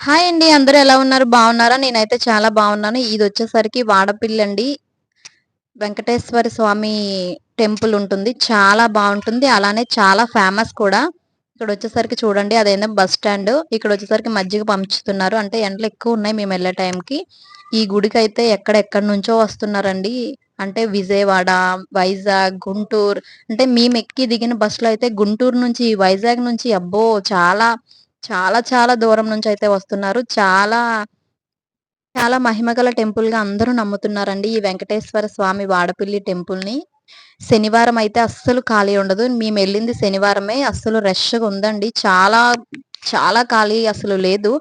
Hi అండి. అందరూ ఎలా ఉన్నారు? బాగున్నారా? నేనైతే చాలా బాగున్నాను. ఇదొచ్చేసరికి వాడపిల్లండి. వెంకటేశ్వర స్వామి టెంపుల్ ఉంటుంది. చాలా బావుంటుంది. అలానే చాలా ఫేమస్ కూడా. ఇక్కడొచ్చేసరికి చూడండి అదేమో బస్ స్టాండ్. ఇక్కడొచ్చేసరికి మజ్జిగ పంచుతున్నారు. అంటే ఎండలు ఎక్కువున్నాయి మేమెళ్ళే టైంకి. ఈ గుడికైతే ఎక్కడెక్కడి నుంచో వస్తున్నారండి. అంటే విజయవాడ, వైజాగ్, గుంటూరు అంటే మేమెక్కి దిగిన బస్‌లో అయితే గుంటూరు నుంచి, వైజాగ్ నుంచి అబ్బో! చాలా చాలా చాలా దూరం నుంచయితే వస్తున్నారు. చాలా చాలా మహిమగల టెంపుల్‌గా అందరూ నమ్ముతున్నారండి. ఈ వెంకటేశ్వర స్వామి వాడపల్లి టెంపుల్‌ని. శనివారం అయితే అస్సలు ఖాళీ ఉండదు. మేమెళ్ళింది శనివారమే. అస్సలు రష్‌గా ఉందండి. చాలా చాలా ఖాళీ అసలు లేదు.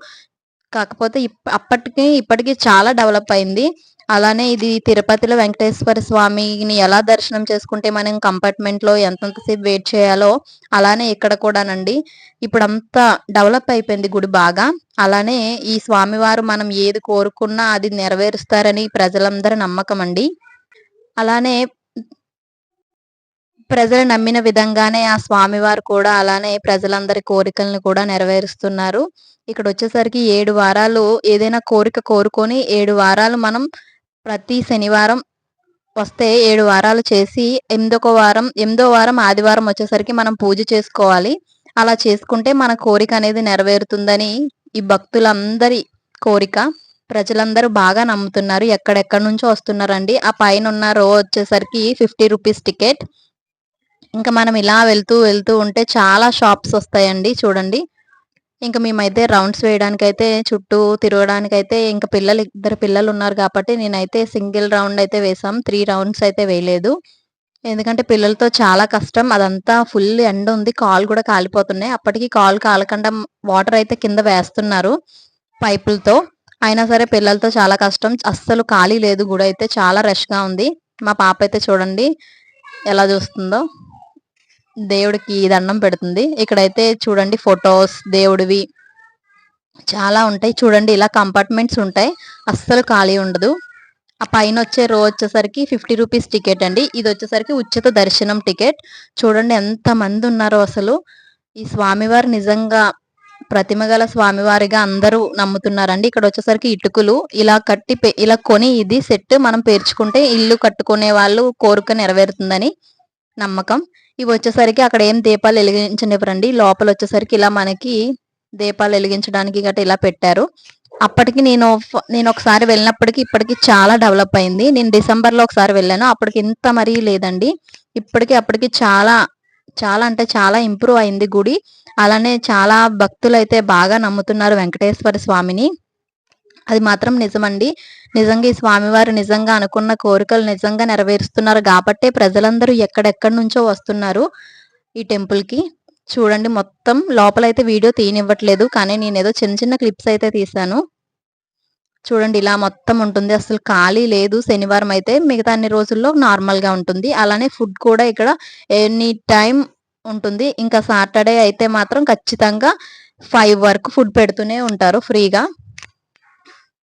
కాకపోతే అప్పటికి ఇప్పటికి చాలా డెవలప్ అయింది. అలానే ఇది తిరుపతిలో వెంకటేశ్వర స్వామిని ఎలా దర్శనం చేసుకుంటే మనం కంపార్ట్మెంట్‌లో ఎంతెంత సేపు వెయిట్ చేయాలో, అలానే ఇక్కడ కూడానండి. ఇప్పుడంతా డెవలప్ అయిపోయింది గుడి బాగా. అలానే ఈ స్వామివారు మనం ఏది కోరుకున్నా అది నెరవేరుస్తారని ప్రజలందరి నమ్మకమండి. అలానే ప్రజలు నమ్మిన విధంగానే ఆ స్వామివారు కూడా అలానే ప్రజలందరి కోరికలను కూడా నెరవేరుస్తున్నారు. ఇక్కడొచ్చేసరికి 7 వారాలు ఏదైనా కోరిక కోరుకొని 7 వారాలు మనం ప్రతి శనివారం వస్తే 7 వారాలు చేసి ఎనిమిదో వారం ఆదివారం వచ్చేసరికి మనం పూజ చేసుకోవాలి. అలా చేసుకుంటే మన కోరిక అనేది నెరవేరుతుందని ఈ భక్తులందరి కోరిక. ప్రజలందరూ బాగా నమ్ముతున్నారు. ఎక్కడెక్కడి నుంచో వస్తున్నారండి. ఆ పైనున్న రో వచ్చేసరికి ₹50 టికెట్. ఇంకా మనం ఇలా వెళ్తూ, వెళ్తూ ఉంటే చాలా షాప్స్ వస్తాయండి చూడండి. ఇంక మేమైతే రౌండ్స్ వేయడానికైతే చుట్టూ తిరగడానికైతే ఇంక ఇద్దరు పిల్లలున్నారు కాబట్టి నేనైతే సింగిల్ రౌండ్ అయితే వేసాం. 3 రౌండ్స్ అయితే వేయలేదు. ఎందుకంటే పిల్లలతో చాలా కష్టం. అదంతా ఫుల్ ఎండుంది. కాళ్ళు కూడా కాలిపోతున్నాయి. అప్పటికి కాళ్ళు కాలకుండా వాటర్ అయితే కింద వేస్తున్నారు పైపులతో. అయినా సరే పిల్లలతో చాలా కష్టం. అస్సలు ఖాళీ లేదు గుడైతే చాలా రష్‌గా ఉంది. మా పాప అయితే చూడండి ఎలా చూస్తుందో. దేవుడికి దండం పెడుతుంది. ఇక్కడైతే చూడండి ఫోటోస్ దేవుడివి చాలా ఉంటాయి. చూడండి ఇలా కంపార్ట్మెంట్స్ ఉంటాయి. అస్సలు ఖాళీ ఉండదు. ఆ పైనొచ్చే రో వచ్చేసరికి ₹50 టికెట్ అండి. ఇదొచ్చేసరికి ఉచిత దర్శనం టికెట్. చూడండి ఎంతమందున్నారో అసలు. ఈ స్వామివారు నిజంగా ప్రతిమ గల స్వామివారిగా అందరూ నమ్ముతున్నారండి. ఇక్కడొచ్చేసరికి ఇటుకలు ఇలా ఇలా కొని ఇది సెట్ మనం పేర్చుకుంటే ఇల్లు కట్టుకునే వాళ్ళు కోరిక నెరవేరుతుందని నమ్మకం. ఇవొచ్చేసరికి అక్కడ ఏం దీపాలు ఎలిగించనివ్వరండి. లోపలొచ్చేసరికి ఇలా మనకి దీపాలు ఎలిగించడానికి గట్టా ఇలా పెట్టారు. అప్పటికి నేనొకసారి వెళ్ళినప్పటికి, ఇప్పటికి చాలా డెవలప్ అయింది. నేను డిసెంబర్‌లో ఒకసారి వెళ్ళాను. అప్పటికి ఇంత మరీ లేదండి. అప్పటికి చాలా, చాలా అంటే చాలా ఇంప్రూవ్ అయింది గుడి. అలానే చాలా భక్తులైతే బాగా నమ్ముతున్నారు వెంకటేశ్వర స్వామిని. అది మాత్రం నిజమండి. నిజంగా ఈ స్వామివారు నిజంగా అనుకున్న కోరికలు నిజంగా నెరవేరుస్తున్నారు గాబట్టే ప్రజలందరూ ఎక్కడెక్కడి నుంచో వస్తున్నారు ఈ టెంపుల్‌కి. చూడండి మొత్తం లోపలైతే వీడియో తీయనివ్వట్లేదు. కానీ నేనేదో చిన్న చిన్న క్లిప్స్ అయితే తీశాను. చూడండి ఇలా మొత్తం ఉంటుంది. అసలు ఖాళీ లేదు శనివారం అయితే. మిగతా అన్ని రోజుల్లో నార్మల్‌గా ఉంటుంది. అలానే ఫుడ్ కూడా ఇక్కడ ఎనీ టైమ్ ఉంటుంది. ఇంకా సాటర్‌డే అయితే మాత్రం ఖచ్చితంగా 5 వరకు ఫుడ్ పెడుతూనే ఉంటారు ఫ్రీగా.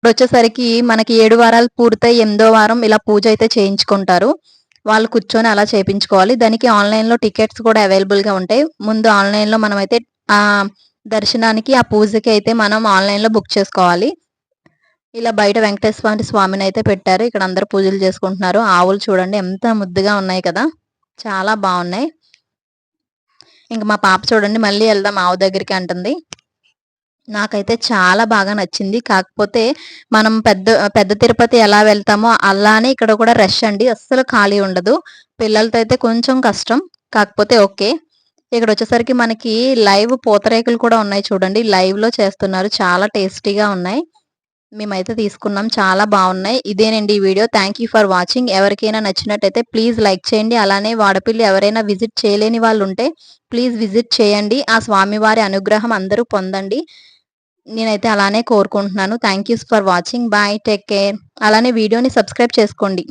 ఇప్పుడొచ్చేసరికి మనకి 7 వారాలు పూర్తయి 8దో వారం ఇలా పూజ అయితే చేయించుకుంటారు. వాళ్ళు కూర్చొని అలా చేపించుకోవాలి. దానికి ఆన్‌లైన్‌లో టికెట్స్ కూడా అవైలబుల్‌గా ఉంటాయి. ముందు ఆన్‌లైన్‌లో మనమైతే దర్శనానికి, ఆ పూజకి అయితే మనం ఆన్‌లైన్‌లో బుక్ చేసుకోవాలి. ఇలా బయట వెంకటేశ్వర స్వామినైతే పెట్టారు. ఇక్కడ అందరూ పూజలు చేసుకుంటున్నారు. ఆవులు చూడండి ఎంత ముద్దుగా ఉన్నాయి కదా! చాలా బావున్నాయి. ఇంక మా పాప చూడండి మళ్ళీ ఎళ్దాం ఆవు దగ్గరికి అంటుంది. నాకైతే చాలా బాగా నచ్చింది. కాకపోతే మనం పెద్ద తిరుపతి ఎలా వెళ్తామో అలానే ఇక్కడ కూడా రష్ అండి. అస్సలు ఖాళీ ఉండదు. పిల్లలతో అయితే కొంచెం కష్టం. కాకపోతే ఓకే. ఇక్కడొచ్చేసరికి మనకి లైవ్ పూతరేకులు కూడా ఉన్నాయి చూడండి. లైవ్‌లో చేస్తున్నారు. చాలా టేస్టీగా ఉన్నాయి. మేమైతే తీసుకున్నాం. చాలా బావున్నాయి. ఇదేనండి ఈ video. Thank you for watching. ఎవరికైనా నచ్చినట్టయితే ప్లీజ్ లైక్ చేయండి. అలానే వాడపల్లి ఎవరైనా విజిట్ చేయలేని వాళ్ళుంటే ప్లీజ్ విజిట్ చేయండి. ఆ స్వామివారి అనుగ్రహం అందరూ పొందండి. నేనైతే అలానే కోరుకుంటున్నాను. Thank you for watching. Bye. Take care. అలానే వీడియోని సబ్స్క్రైబ్ చేసుకోండి.